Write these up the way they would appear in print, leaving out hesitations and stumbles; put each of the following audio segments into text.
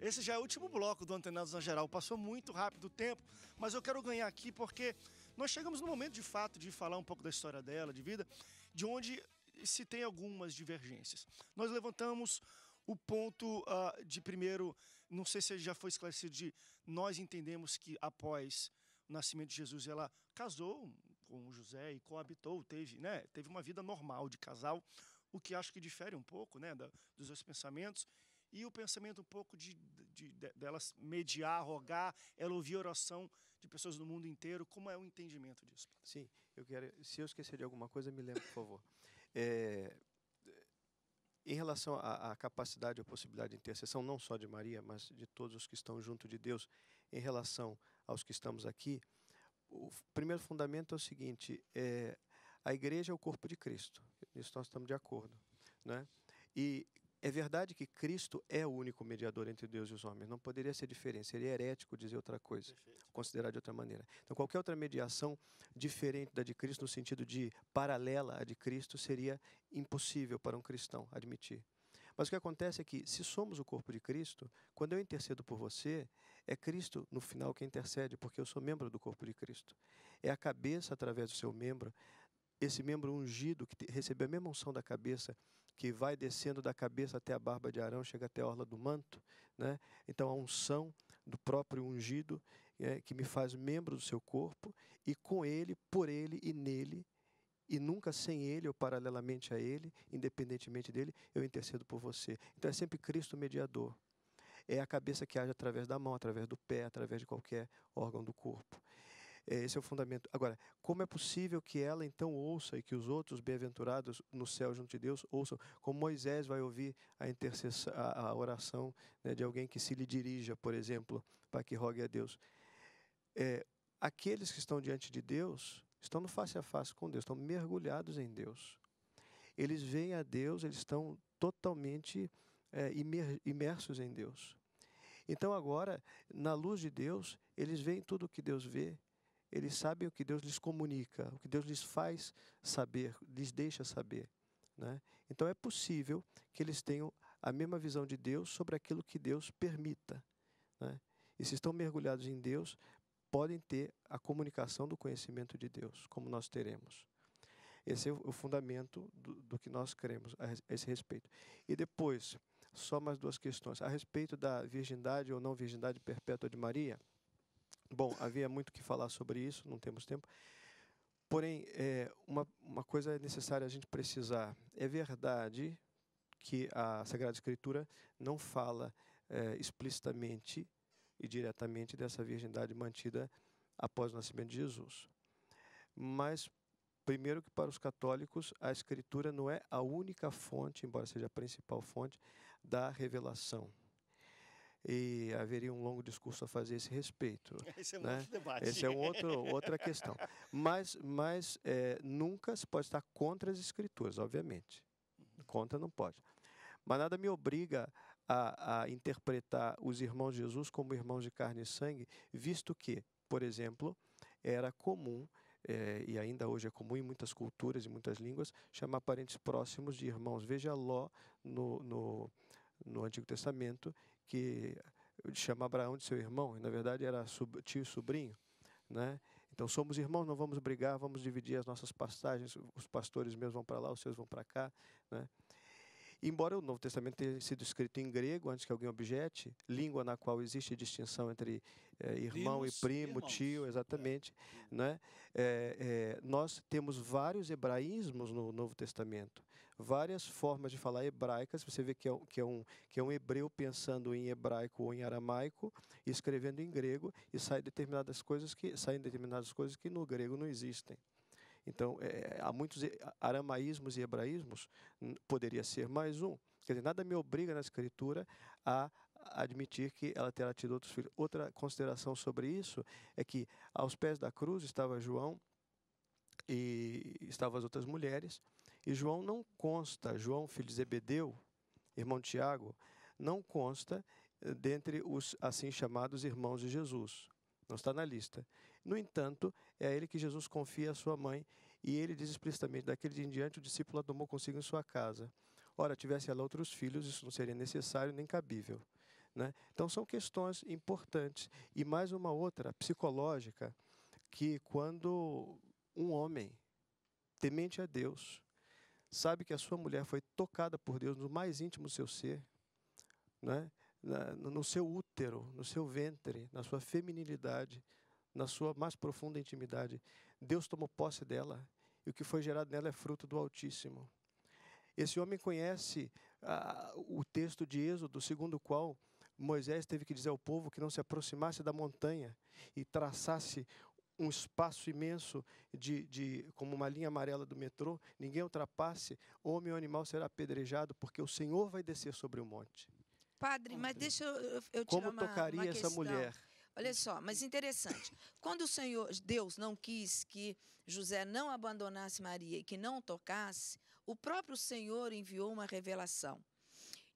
Esse já é o último bloco do Antenados na Geral. Passou muito rápido o tempo, mas eu quero ganhar aqui porque nós chegamos no momento, de fato, de falar um pouco da história dela, de vida, de onde se tem algumas divergências. Nós levantamos o ponto de primeiro, não sei se já foi esclarecido, de nós entendemos que após o nascimento de Jesus, ela casou com José e coabitou, teve uma vida normal de casal, o que acho que difere um pouco, né, dos dois pensamentos. E o pensamento um pouco delas mediar, rogar, ela ouvir a oração de pessoas do mundo inteiro. Como é o entendimento disso? Sim, se eu esquecer de alguma coisa, me lembre, por favor. Em relação à capacidade ou possibilidade de intercessão, não só de Maria, mas de todos os que estão junto de Deus, em relação aos que estamos aqui, o primeiro fundamento é o seguinte: a igreja é o corpo de Cristo. Nisso nós estamos de acordo, né? E é verdade que Cristo é o único mediador entre Deus e os homens. Não poderia ser diferente. Seria herético dizer outra coisa, considerar de outra maneira. Então, qualquer outra mediação diferente da de Cristo, no sentido de paralela à de Cristo, seria impossível para um cristão admitir. Mas o que acontece é que, se somos o corpo de Cristo, quando eu intercedo por você, é Cristo, no final, que intercede, porque eu sou membro do corpo de Cristo. É a cabeça, através do seu membro, esse membro ungido, que recebeu a mesma unção da cabeça, que vai descendo da cabeça até a barba de Arão, chega até a orla do manto, né? Então, a unção do próprio ungido, que me faz membro do seu corpo, e com ele, por ele e nele, e nunca sem ele ou paralelamente a ele, independentemente dele, eu intercedo por você. Então, é sempre Cristo mediador. É a cabeça que age através da mão, através do pé, através de qualquer órgão do corpo. Esse é o fundamento. Agora, como é possível que ela então ouça e que os outros bem-aventurados no céu junto de Deus ouçam, como Moisés vai ouvir a oração, né, de alguém que se lhe dirija, por exemplo, para que rogue a Deus? Aqueles que estão diante de Deus estão no face a face com Deus, estão mergulhados em Deus. Eles veem a Deus, eles estão totalmente imersos em Deus. Então agora, na luz de Deus, eles veem tudo o que Deus vê. Eles sabem o que Deus lhes comunica, o que Deus lhes faz saber, lhes deixa saber, né? Então é possível que eles tenham a mesma visão de Deus sobre aquilo que Deus permita, né? E se estão mergulhados em Deus, podem ter a comunicação do conhecimento de Deus, como nós teremos. Esse é o fundamento do que nós cremos a esse respeito. E depois, só mais duas questões. A respeito da virgindade ou não virgindade perpétua de Maria. Bom, havia muito que falar sobre isso, não temos tempo. Porém, uma coisa é necessária a gente precisar. É verdade que a Sagrada Escritura não fala explicitamente e diretamente dessa virgindade mantida após o nascimento de Jesus. Mas, primeiro que para os católicos, a Escritura não é a única fonte, embora seja a principal fonte, da revelação. E haveria um longo discurso a fazer a esse respeito. Esse é um né? outro debate. Esse é outra questão. Mas nunca se pode estar contra as Escrituras, obviamente. Contra não pode. Mas nada me obriga a interpretar os irmãos de Jesus como irmãos de carne e sangue, visto que, por exemplo, era comum, e ainda hoje é comum em muitas culturas e muitas línguas, chamar parentes próximos de irmãos. Veja Ló no Antigo Testamento, que chama Abraão de seu irmão, e na verdade era tio e sobrinho, né? Então, somos irmãos, não vamos brigar, vamos dividir as nossas pastagens, os pastores meus vão para lá, os seus vão para cá, né? Embora o Novo Testamento tenha sido escrito em grego, antes que alguém objete, língua na qual existe distinção entre irmão Primos e primo, irmãos. tio, exatamente, né? Nós temos vários hebraísmos no Novo Testamento, várias formas de falar hebraicas. Você vê que é um hebreu pensando em hebraico ou em aramaico, e escrevendo em grego, e saem determinadas coisas que no grego não existem. Então, há muitos aramaísmos e hebraísmos, poderia ser mais um. Quer dizer, nada me obriga na Escritura a admitir que ela terá tido outros filhos. Outra consideração sobre isso é que aos pés da cruz estava João e estavam as outras mulheres, e João não consta, João, filho de Zebedeu, irmão de Tiago, não consta dentre os assim chamados irmãos de Jesus. Não está na lista. No entanto, é a ele que Jesus confia a sua mãe, e ele diz explicitamente: daquele dia em diante o discípulo a tomou consigo em sua casa. Ora, tivesse ela outros filhos, isso não seria necessário nem cabível. né? Então, são questões importantes. E mais uma outra, psicológica, que quando um homem temente a Deus, sabe que a sua mulher foi tocada por Deus no mais íntimo do seu ser, né? No seu útero, no seu ventre, na sua feminilidade, na sua mais profunda intimidade, Deus tomou posse dela, e o que foi gerado nela é fruto do Altíssimo. Esse homem conhece o texto de Êxodo, segundo o qual Moisés teve que dizer ao povo que não se aproximasse da montanha e traçasse um espaço imenso como uma linha amarela do metrô, ninguém ultrapasse, homem ou animal será apedrejado, porque o Senhor vai descer sobre o monte. Padre, mas deixa eu tirar Como uma tocaria essa questão. mulher? Olha só, mas interessante. Quando o Senhor, Deus não quis que José não abandonasse Maria e que não tocasse, o próprio Senhor enviou uma revelação.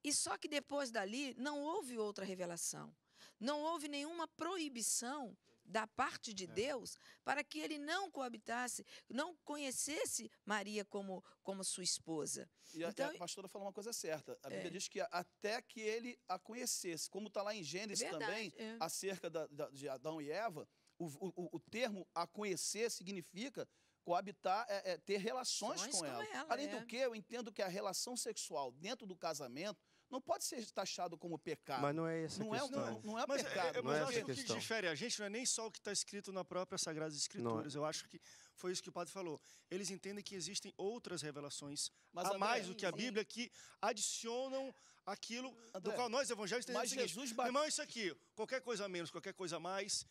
E só que depois dali não houve outra revelação. Não houve nenhuma proibição da parte de Deus para que ele não coabitasse, não conhecesse Maria como sua esposa. E Então, a pastora falou uma coisa certa. A Bíblia diz que até que ele a conhecesse, como está lá em Gênesis também, acerca de Adão e Eva, o termo a conhecer significa coabitar, ter relações com ela. Além do que, eu entendo que a relação sexual dentro do casamento não pode ser taxado como pecado. Mas não é essa questão. Não é Mas pecado. mas eu acho que o questão. que difere a gente não é nem só o que está escrito na própria Sagradas Escrituras. Eu acho que foi isso que o padre falou. Eles entendem que existem outras revelações, a mais do que a Bíblia, que adicionam aquilo do qual nós evangélicos temos o seguinte: irmão, isso aqui, qualquer coisa menos, qualquer coisa mais...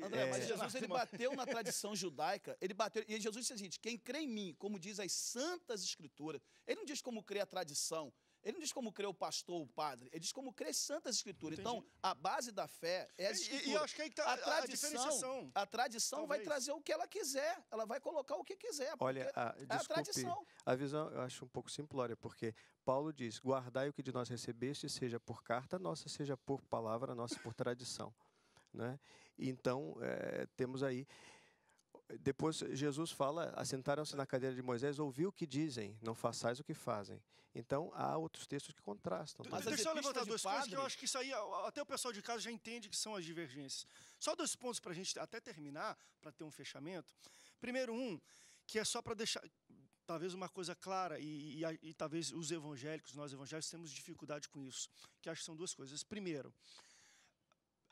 André, mas Jesus ele bateu na tradição judaica, ele bateu, e Jesus disse o seguinte: quem crê em mim, como diz as santas escrituras, ele não diz como crê a tradição, ele não diz como crê o pastor, o padre, ele diz como crê as santas escrituras. Entendi. Então, a base da fé é a escritura. E eu acho que aí está a diferenciação. A tradição vai trazer o que ela quiser, ela vai colocar o que quiser. Olha, a tradição. A visão eu acho um pouco simplória, porque Paulo diz: guardai o que de nós recebeste, seja por carta nossa, seja por palavra nossa, por tradição. Né? Então, temos aí... Depois Jesus fala: assentaram-se na cadeira de Moisés, ouviu o que dizem, não façais o que fazem. Então, há outros textos que contrastam. Mas deixa eu levantar duas coisas, que eu acho que isso aí, até o pessoal de casa já entende que são as divergências. Só 2 pontos para a gente até terminar, para ter um fechamento. Primeiro, que é só para deixar talvez uma coisa clara, e talvez os evangélicos, nós evangélicos, temos dificuldade com isso, que acho que são 2 coisas. Primeiro,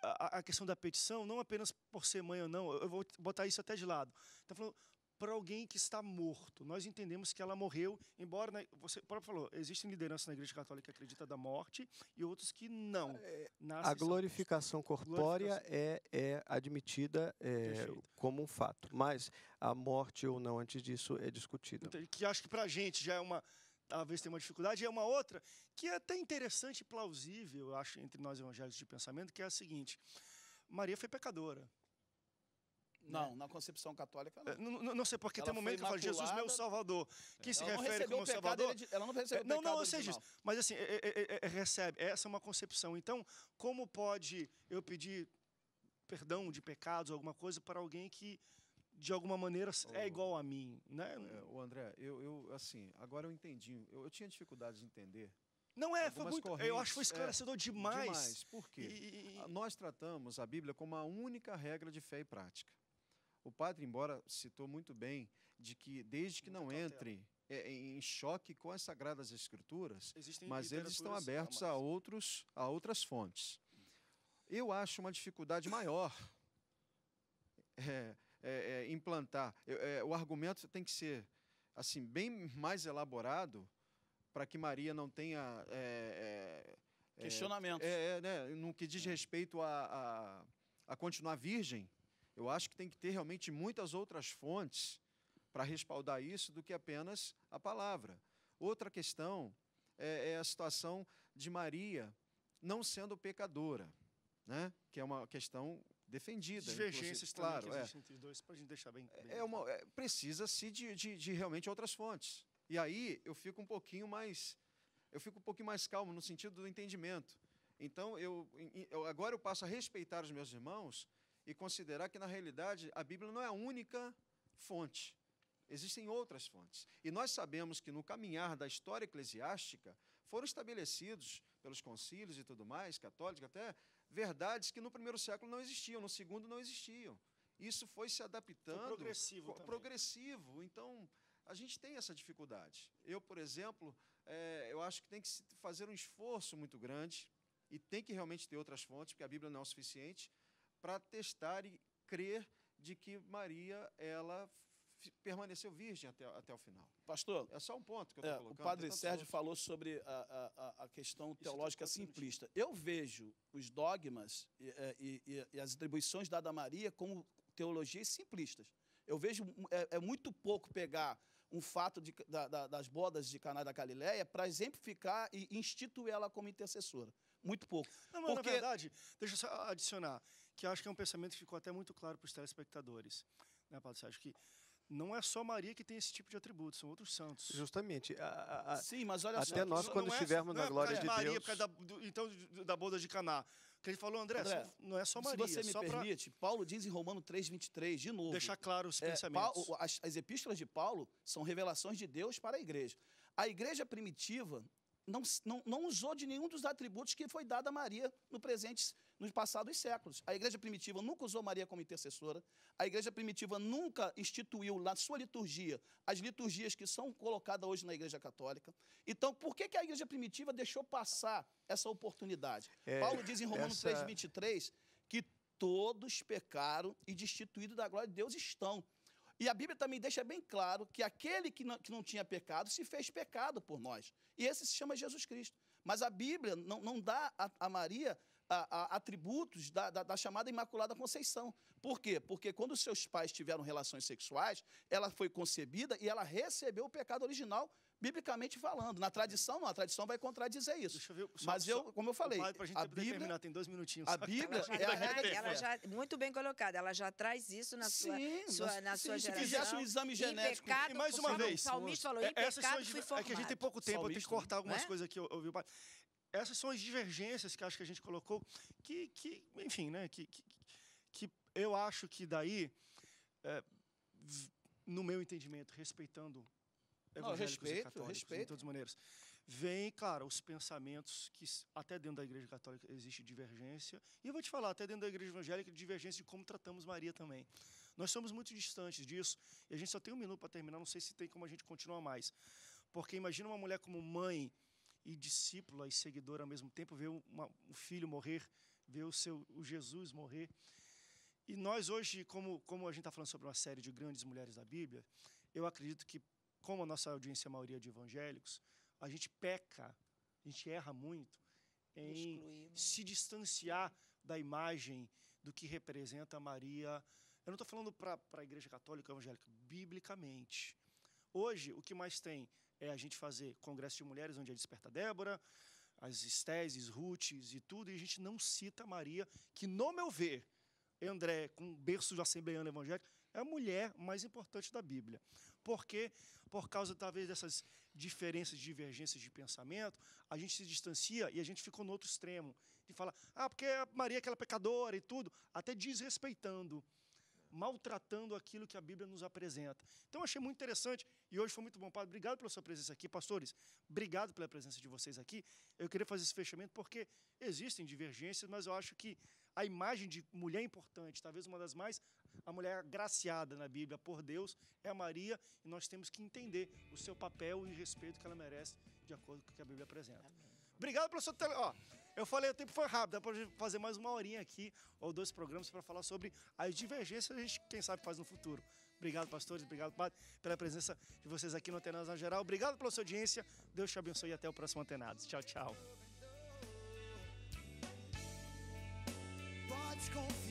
a questão da petição, não apenas por ser mãe ou não, eu vou botar isso até de lado. Está falando para alguém que está morto. Nós entendemos que ela morreu, embora, você próprio falou, existem lideranças na Igreja Católica que acreditam da morte e outros que não. A glorificação corpórea é admitida como um fato, mas a morte ou não antes disso é discutida. Então, que acho que para a gente já é talvez tenha uma dificuldade, e é uma outra que é até interessante e plausível, eu acho, entre nós evangélicos de pensamento, que é a seguinte: Maria foi pecadora. Não, na concepção católica não. Não sei, porque tem um momento que eu falo: Jesus, meu Salvador. Quem se refere como Salvador? Ela não recebeu o pecado. Não, eu sei disso. Mas assim, recebe. Essa é uma concepção. Então, como pode eu pedir perdão de pecados, alguma coisa, para alguém que de alguma maneira é igual a mim, né? O André, assim, agora eu entendi. Eu tinha dificuldade de entender. Não foi muito. Eu acho que foi esclarecedor demais. Por quê? Nós tratamos a Bíblia como a única regra de fé e prática. O padre, embora citou muito bem, de que desde que não entre em choque com as Sagradas Escrituras, mas eles estão abertos a outras fontes. Eu acho uma dificuldade maior implantar. O argumento tem que ser assim bem mais elaborado para que Maria não tenha questionamentos. No que diz respeito a continuar virgem, eu acho que tem que ter realmente muitas outras fontes para respaldar isso do que apenas a palavra. Outra questão é a situação de Maria não sendo pecadora, né? Que é uma questão defendida. Divergências também que existem entre os dois, para a gente deixar bem precisa-se de realmente outras fontes. E aí eu fico um pouquinho mais calmo no sentido do entendimento. Então, agora eu passo a respeitar os meus irmãos e considerar que, na realidade, a Bíblia não é a única fonte. Existem outras fontes. E nós sabemos que, no caminhar da história eclesiástica, foram estabelecidos pelos concílios e tudo mais, católicos até, verdades que no primeiro século não existiam, no segundo não existiam. Isso foi se adaptando. Foi progressivo também. Progressivo. Então, a gente tem essa dificuldade. Eu, por exemplo, eu acho que tem que fazer um esforço muito grande e tem que realmente ter outras fontes, porque a Bíblia não é o suficiente, para testar e crer de que Maria, ela permaneceu virgem até o final. Pastor, é só um ponto que eu estou colocando. O padre Sérgio falou sobre a questão teológica simplista. Eu vejo os dogmas e as atribuições dadas a Maria como teologias simplistas. Eu vejo muito pouco pegar um fato das bodas de Caná da Galileia para exemplificar e instituir ela como intercessora. Muito pouco. Não, mas, na verdade, deixa eu só adicionar, que eu acho que é um pensamento que ficou até muito claro para os telespectadores, né, Padre Sérgio, que não é só Maria que tem esse tipo de atributos, são outros santos. Justamente. Sim, mas olha só. Até nós, quando estivermos na glória de Maria, Deus... Por causa da boda de Caná. Que ele falou, André, não é só Maria. Se você me permite, Paulo diz em Romanos 3:23, de novo. Deixar claro os pensamentos. As epístolas de Paulo são revelações de Deus para a igreja. A igreja primitiva não usou de nenhum dos atributos que foi dado a Maria nos passados séculos. A igreja primitiva nunca usou Maria como intercessora. A igreja primitiva nunca instituiu na sua liturgia as liturgias que são colocadas hoje na igreja católica. Então, por que a igreja primitiva deixou passar essa oportunidade? Paulo diz em Romanos 3:23 que todos pecaram e destituídos da glória de Deus estão. E a Bíblia também deixa bem claro que aquele que não tinha pecado se fez pecado por nós. E esse se chama Jesus Cristo. Mas a Bíblia não dá a Maria atributos da chamada Imaculada Conceição. Por quê? Porque quando seus pais tiveram relações sexuais, ela foi concebida e ela recebeu o pecado original, biblicamente falando. Na tradição, não. A tradição vai contradizer isso. Deixa eu ver, mas como eu falei, a Bíblia... terminar, tem 2 minutinhos. A Bíblia é a regra de ela já muito bem colocada. Ela já traz isso na sua geração. Se fizesse um exame genético... E mais uma vez... O salmista falou, em pecado fui formado. É que a gente tem pouco tempo, eu tenho que cortar algumas coisas aqui, ouviu, pai? Essas são as divergências que acho que a gente colocou, enfim, né, que eu acho que daí, no meu entendimento, respeitando evangélicos e católicos, de todas as maneiras, vem, claro, os pensamentos que até dentro da Igreja Católica existe divergência, e eu vou te falar, até dentro da Igreja Evangélica, divergência de como tratamos Maria também. Nós somos muito distantes disso, e a gente só tem 1 minuto para terminar, não sei se tem como a gente continuar mais, porque imagina uma mulher como mãe e discípula e seguidora ao mesmo tempo, ver um filho morrer, ver o Jesus morrer. E nós hoje, como a gente está falando sobre uma série de grandes mulheres da Bíblia, eu acredito que, como a nossa audiência é a maioria de evangélicos, a gente peca, a gente erra muito em se distanciar da imagem do que representa Maria. Eu não estou falando para a Igreja Católica Evangélica, biblicamente. Hoje, o que mais tem é a gente fazer congresso de mulheres, onde é Desperta Débora, as Estéses, Rutes e tudo, e a gente não cita Maria, que, no meu ver, André, com berço de assembleiano evangélico, é a mulher mais importante da Bíblia. Por quê? Por causa, talvez, dessas diferenças, divergências de pensamento, a gente se distancia e a gente ficou no outro extremo, de falar, porque a Maria é aquela pecadora e tudo, até desrespeitando, maltratando aquilo que a Bíblia nos apresenta. Então, eu achei muito interessante, e hoje foi muito bom, Padre. Obrigado pela sua presença aqui. Pastores, obrigado pela presença de vocês aqui. Eu queria fazer esse fechamento porque existem divergências, mas eu acho que a imagem de mulher importante, talvez uma das mais, a mulher agraciada na Bíblia por Deus, é a Maria, e nós temos que entender o seu papel e o respeito que ela merece, de acordo com o que a Bíblia apresenta. Amém. Obrigado pela sua... Eu falei, o tempo foi rápido, dá para fazer mais 1 horinha aqui, ou 2 programas para falar sobre as divergências que a gente, quem sabe, faz no futuro. Obrigado, pastores, obrigado, Padre, pela presença de vocês aqui no Antenados na Geral. Obrigado pela sua audiência, Deus te abençoe e até o próximo Antenados. Tchau, tchau. Pode confiar.